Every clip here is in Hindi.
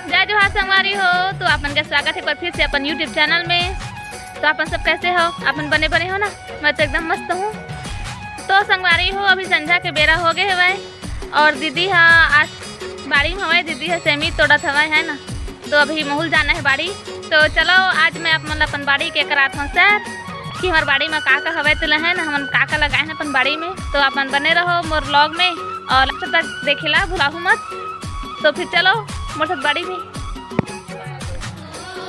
जय जोहार संगवारी हो। तो अपन का स्वागत है एक बार फिर से अपन यूट्यूब चैनल में। तो अपन सब कैसे हो? अपन बने बने हो ना? मैं तो एकदम मस्त हूँ। तो संगवारी हो, अभी संध्या के बेरा हो गए हवाए और दीदी हा आज बाड़ी में हवाए। दीदी हा सेमी तोड़त हवाए है ना। तो अभी महूल जाना है बाड़ी। तो चलो आज मैं अपन बाड़ी के करात हूँ सर कि हमारे बाड़ी में का हवाए तो है ना, हम का लगाए हैं अपन बाड़ी में। तो अपन बने रहो मोर व्लॉग में और लास्ट तक देखेला, भुलाहू मत। तो फिर चलो मोर साथ बाड़ी में।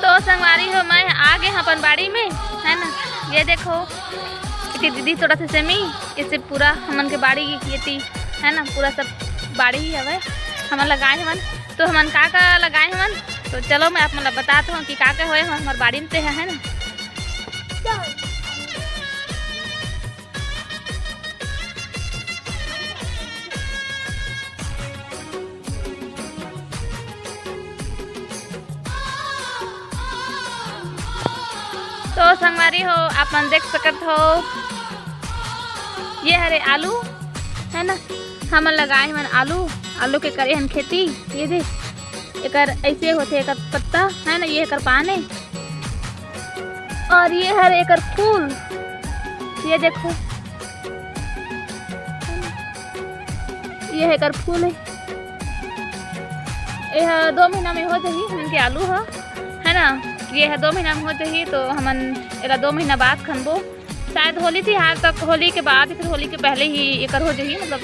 तो संगवारी हो, मैं आ गए अपन बाड़ी में है ना। ये देखो कि दीदी थोड़ा सा सेमी इससे पूरा हमन के बाड़ी ये है ना, पूरा सब बाड़ी ही हवे हमन लगाए हमन। तो हमन का लगाए हमन, तो चलो मैं आप मतलब बताता हूँ कि का होए हमारे बाड़ी में है ना। तो संगवारी हो, अपन देख सकत हो ये हरे आलू है ना। हमन लगाए हमन आलू के करे हन खेती। ये देख एकर ऐसे होते एकर पत्ता है ना, ये एकर पान है और ये हर एकर फूल। ये देखो ये एकर फूल है। यह 2 महीना में हो जाही हमन के आलू है ना। ये है 2 महीना में हो जाही। तो हमन एला 2 महीना बाद खनबो। शायद होली थी हाल तक, होली के बाद फिर होली के पहले ही एकर हो जाही, मतलब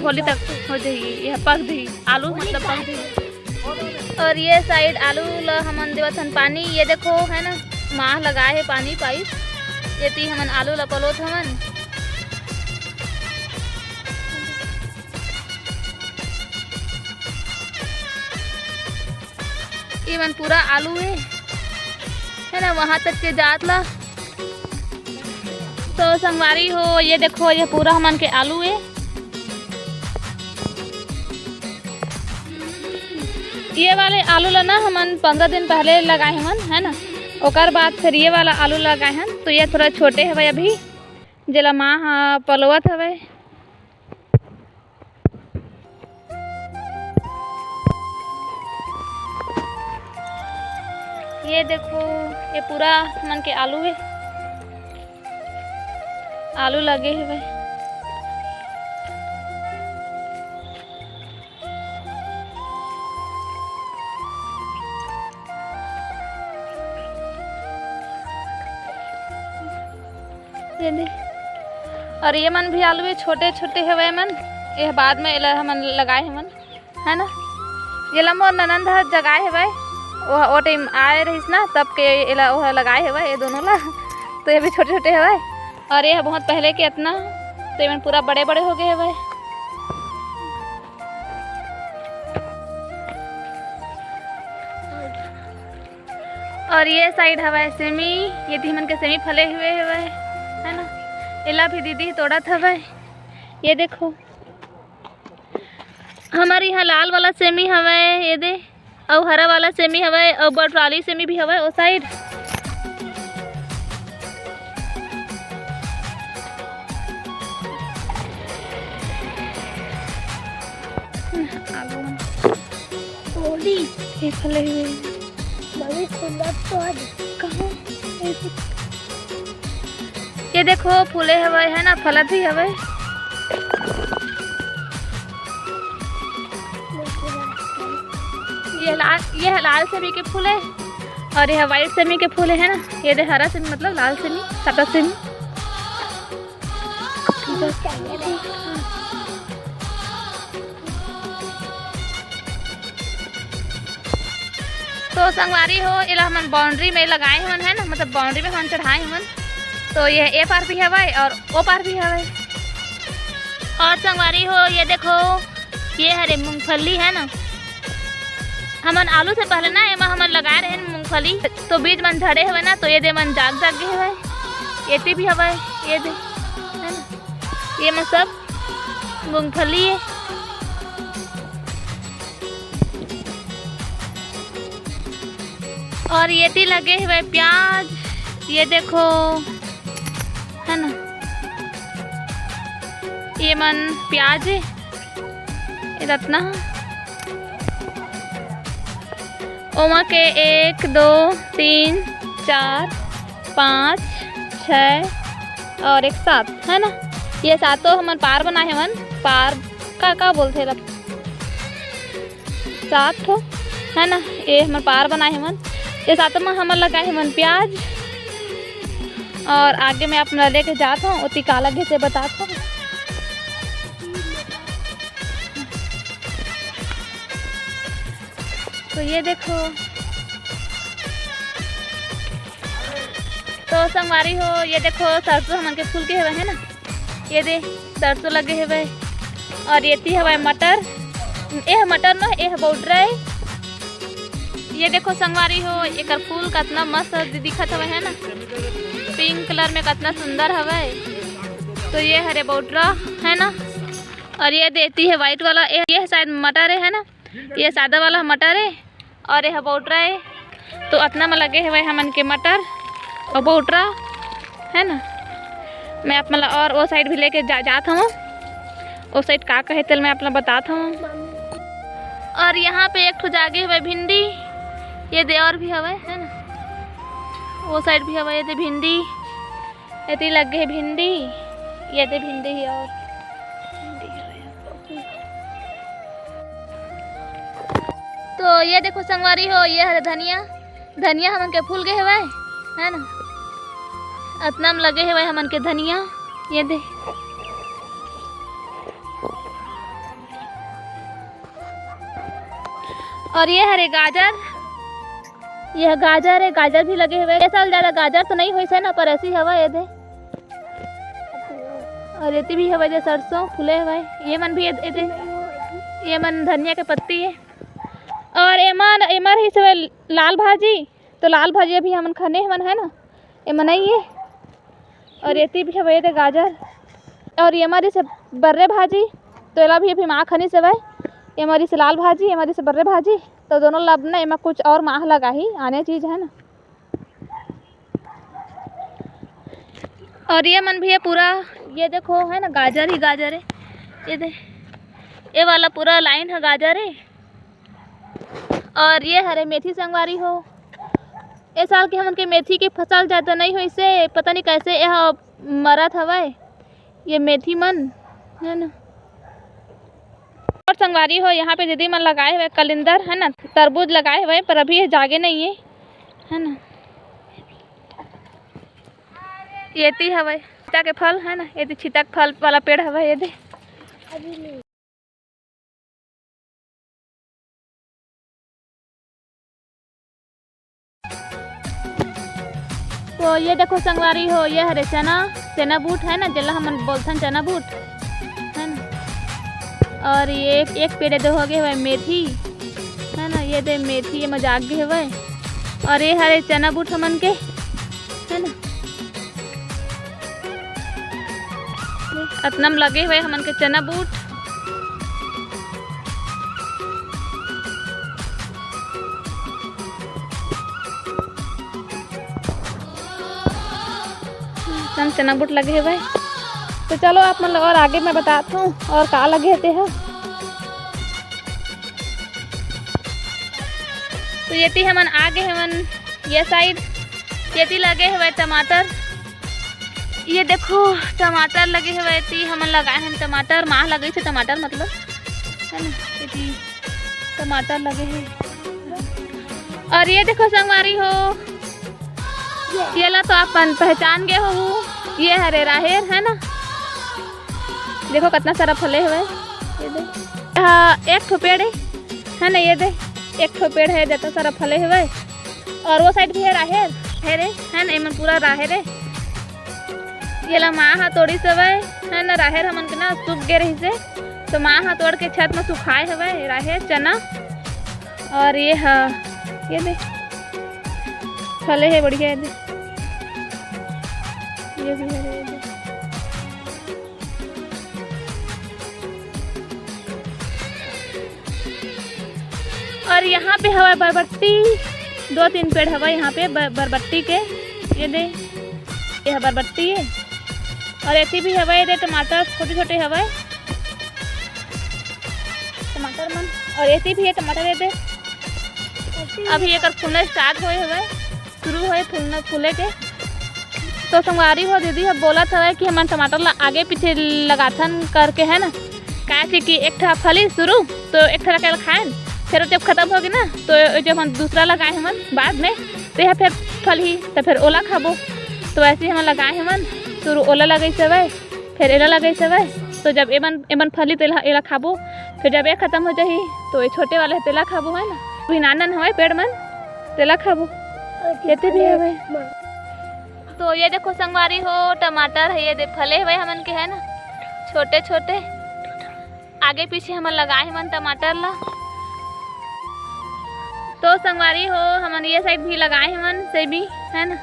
होली तक हो जाही। यह पक जाही आलू, मतलब पक जाही। और ये साइड आलू ला हमन देवत हन पानी। ये देखो है ना, माह लगाए है पानी पाइप। ये ती हमन आलू ला पलोत हमन। ये मन पूरा आलू है ना, वहाँ तक के जात ला। तो संगवारी हो, ये देखो ये पूरा हमन के आलू है। ये वाले आलू ला ना हमन 15 दिन पहले लगाए हमन है ना। ओकर बाद फिर ये वाला आलू लगाए हन। तो ये थोड़ा छोटे हवे अभी, जेला माँ पलोवत हवे। ये देखो ये पूरा मन के आलू है, आलू लगे हुए। ये दे और ये मन भी आलू है, छोटे छोटे हवे मन। ये बाद में एला हमन लगाए हमन है ना। ये ला मोर ननंद ह जगाए हवे, वो टाइम आए रहीस ना, तब के एला वो लगाए हवे ये दोनों ला। तो ये भी छोटे छोटे हवे और ये बहुत पहले के इतना। तो ये पूरा बड़े बड़े हो गए हवे। और ये साइड हवे सेमी। ये धीमन के सेमी फले हुए हवे है ना। एला भी दीदी तोड़त हवे। ये देखो हमारे यहाँ लाल वाला सेमी हवे, ये दे और हरा वाला सेमी हवे और बटराली सेमी भी हवे ओ साइड। ये फले हुए ये देखो फूले हवे है ना, फलत भी हवे। ये लाल सेमी के फूल है और यह वाइट सेमी के फूल है ना। ये दे हरा सेमी मतलब लाल सेमी, सफेद सेमी। तो संगवारी हो, इला हमन बाउंड्री में लगाए हमन है ना, मतलब बाउंड्री में हम चढ़ाए हमन। तो यह ए पार भी हवे और ओ पार भी हवे। और संगवारी हो, ये देखो ये हरे मूंगफली है ना। हमन आलू से पहले ना एमा हमन लगाए रहे मूंगफली। तो बीज मन झड़े हुए ना, तो ये दे मन जाग जाग गए हवे। ये भी हवे, ये दे है ना, ये में सब मूंगफली है। और ये भी लगे हुए प्याज। ये देखो है ना, ये मन प्याज है इतना। ओमा के 1 2 3 4 5 6 और एक 7 है ना। ये सातों हमन पार बनाए हवन। पार का बोलते ला 7 ठो है ना। ये हमन पार बनाए हवन। ये सातों में हमन लगाए हवन प्याज। और आगे मैं अपना लेके जाता हूँ उती काला घे से बताता हूँ। तो ये देखो तो संगवारी हो, ये देखो सरसों हमन के फूल के हवे है ना। ये दे सरसों लगे हवे और ये थी हवे मटर। ये मटर न ये बॉर्डर है। ये देखो संगवारी हो एकर फूल कितना मस्त दिखत हवे है ना। पिंक कलर में कितना सुंदर हवे। तो ये हरे बॉर्डर है ना। और ये देती है वाइट वाला ये शायद मटर है ना। ये सादा वाला मटर है और यह बॉर्डर है। तो इतना में लगे हुए हमन के मटर और बॉर्डर है ना। मैं अपना और वो साइड भी लेके जाता हूँ। उस साइड का कहे तेल मैं अपना बताता हूँ। और यहाँ पे एक ठो जागे हुए भिंडी। ये दे और भी हवे है ना। वो साइड भी हवे। ये दे भिंडी ये लगे है भिंडी। ये दे भिंडी ही और तो ये देखो संगवारी हो ये हरे धनिया। धनिया हमन के फूल गए हुए है ना। इतना में लगे हुए हमन के धनिया। ये दे और ये हरे गाजर। यह गाजर है। गाजर भी लगे हुए। साल ज़्यादा गाजर तो नहीं हुई है ना पर ऐसी हवा। ये दे और ये भी हवा। ये सरसों फूले हुए। ये मन भी ये मन धनिया के पत्ती है। और एमन एमर ही से लाल भाजी। तो लाल भाजी अभी हमन खाने हमन है ना। एमन नहीं है। और ये भी हवा। ये गाजर और ये हमारी से बर्रे भाजी। तो एला भी अभी माँ खनी से वह ये हमारी से लाल भाजी हमारी से बर्रे भाजी। तो दोनों लब ना एमा कुछ और माह लगा ही आने चीज़ है ना। और ये मन भी है पूरा। ये देखो है ना गाजर ही गाजर है। ये दे ये वाला पूरा लाइन है गाजर है। और ये हरे मेथी संगवारी हो। इस साल की हमन के मेथी की फसल ज़्यादा नहीं हुई से पता नहीं कैसे यह मरत हवा। ये मेथी मन है ना। और संगवारी हो यहाँ पे दीदी मन लगाए हुए कलिंदर है ना। तरबूज लगाए हुए पर अभी ये जागे नहीं है ना। ये ती हवे छिता के फल है ना। ये छिता के फल वाला पेड़ हवे। ये दे तो ये देखो संगवारी हो ये हरे चना बूट है ना। जिला हम बोलते हैं चना बूट है ना। और ये एक पेड़ दे हो गए हुए मेथी है ना। ये दे मेथी ये मजाक गए हुए। और ये हरे चना बूट हमन के है ना। इतना में लगे हुए हमन के चना बूट। चना बूट लगे हुए। तो चलो आप मतलब और आगे मैं बताता हूँ और का लगे थे हैं। तो ये थी हमन आगे हमन ये साइड ये थी लगे हुए टमाटर। ये देखो टमाटर लगे हुए थी हमन लगाए हैं टमाटर। माह लगे थे टमाटर मतलब है ना। ये थी टमाटर लगे हैं। और ये देखो संगवारी हो ये ला तो आप पहचान गए हो। ये हरे राहेर है ना। देखो कितना सारा फले हुए। ये दे एक ठो पेड़ है ना। ये दे एक ठो पेड़ है जितना सारा फले हुए। और वो साइड भी है राहेर है ना। एमन पूरा राहेर है। ये ला माँ हाथ तोड़ी सवे है ना। राहेर हमन के ना सूख गए रही से तो माँ हाथ तोड़ के छत में सुखाए हुए राहेर चना। और ये दे फले है बढ़िया। ये भी है। और यहाँ पे हवा बरबट्टी 2-3 पेड़ हवा यहाँ पे बरबट्टी के। ये दे ये बरबट्टी है। और ऐसी भी हवा। ये दे टमाटर छोटे छोटे हवा टमाटर मन। और ऐसी भी है टमाटर। ये दे अभी एक फूलना स्टार्ट होए हुए शुरू होए फूले के। तो संगवारी हो दीदी अब बोला था कि हम टमाटर ला आगे पीछे लगाथन करके है ना, क्या कि एक ठा फली शुरू तो एक ठा रखे खाएं, फिर जब खत्म होगी ना तो जब हम दूसरा लगाए हमन बाद में तो यह फिर फल ही तो फिर ओला खाबो। तो ऐसे हम लगाए हमन शुरू ओला लगे सवै फिर एला लगे सवै, तो जब एमन फली तो एला खाबो, फिर जब ये खत्म हो जाही तो ये छोटे वाले तेला खाबो है ना, अभी नानन हवे पेड़ मन तेला खाबो येते भी हवे। तो ये देखो संगवारी हो टमाटर है, ये दे फले हुए हमन के है ना छोटे छोटे, आगे पीछे हमन लगाए हमन टमाटर ला। तो संगवारी हो हमन ये साइड भी लगाए हमन सेमी है ना,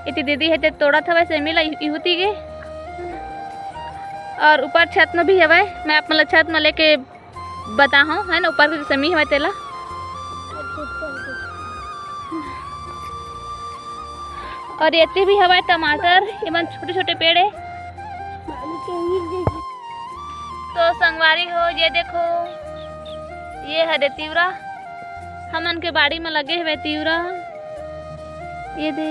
इतनी दीदी है तोड़ा था सेमी ला इहुती के, और ऊपर छत में भी हवे, मैं अपना छत में लेके बताऊँ है ना ऊपर सेमी हवे तेला। और ये भी हवा टमाटर एमन छोटे छोटे पेड़ है। तो संगवारी हो ये देखो ये है तिवरा, हमन के बाड़ी में लगे हुए तिवरा, ये दे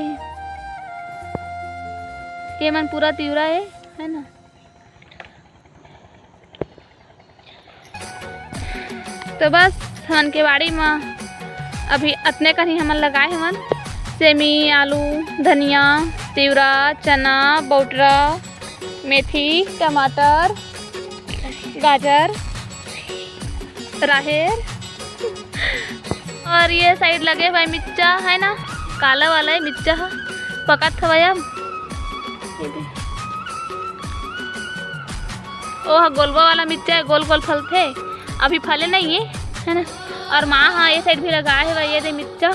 ये मन पूरा तिवरा है ना। तो बस हमन के बाड़ी में अभी अतने का ही हमन लगाए हमन सेमी, आलू, धनिया, तिवरा, चना, बौटरा, मेथी, टमाटर, गाजर, राहेर, और ये साइड लगे हुए मिर्चा है ना, काला वाला है मिर्चा पकत हवा अब ओह गोलवा वाला मिर्चा है, गोल गोल फल थे अभी फले नहीं है ना। और माँ हाँ ये साइड भी लगाए हुआ ये दे मिर्चा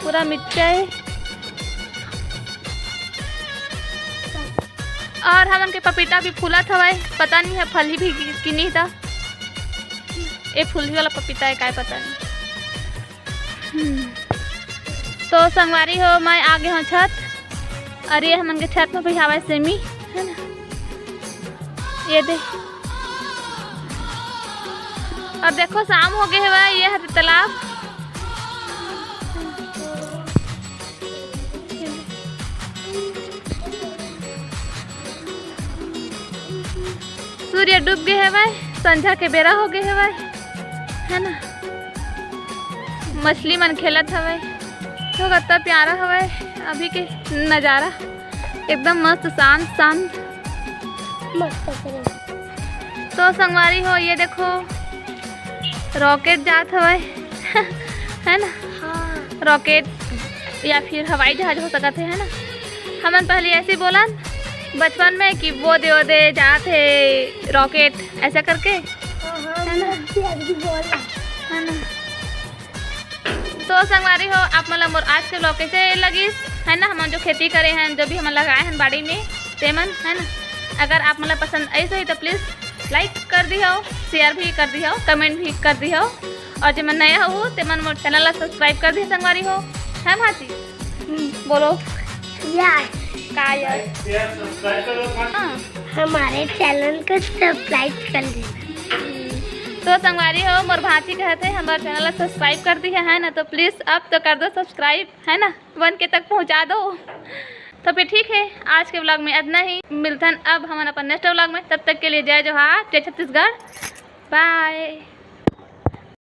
पूरा मिर्चा है। और हमन के पपीता भी फूला था, पता नहीं है फल ही भी कि नहीं था, ये फूल वाला पपीता है क्या पता नहीं। तो संगवारी हो मैं आगे हूँ छत, और ये हमन के छत में भी हवा सेमी है ना, ये दे। और देखो शाम हो गए है, ये है तालाब, सूर्य डूब गए है भाई, संझा के बेरा हो गए है ना। मछली मन खेलत हवे, तो कितना प्यारा हवे अभी के नज़ारा, एकदम मस्त शांत शांत। तो संगवारी हो ये देखो रॉकेट जात हवे है ना, रॉकेट या फिर हवाई जहाज हो सकते है ना। हमन पहले ऐसे बोला बचपन में कि वो दे जाते रॉकेट ऐसा करके है ना। तो संगवारी हो आप मतलब मोर आज के ब्लॉग कैसे लगी है ना, हम जो खेती करे हैं जो भी हम लगाए हैं बाड़ी में तेमन है ना। अगर आप मतलब पसंद ऐसे ही तो प्लीज़ लाइक कर दी हो, शेयर भी कर दी हो, कमेंट भी कर दी हो, और जो मैं नया हो तो मन मोर चैनल सब्सक्राइब कर दी संगवारी हो है भाजी बोलो यार का यार हमारे चैनल को सब्सक्राइब कर देना। तो संगवारी हो मोर भाची कहते हैं हमारे चैनल सब्सक्राइब कर दी है ना, तो प्लीज़ अब तो कर दो सब्सक्राइब है ना, 1 के तक पहुंचा दो। तो फिर ठीक है आज के ब्लॉग में इतना ही, मिलते हैं अब हमारा अपन नेक्स्ट ब्लॉग में, तब तक के लिए जय जोहार, जय छत्तीसगढ़, बाय।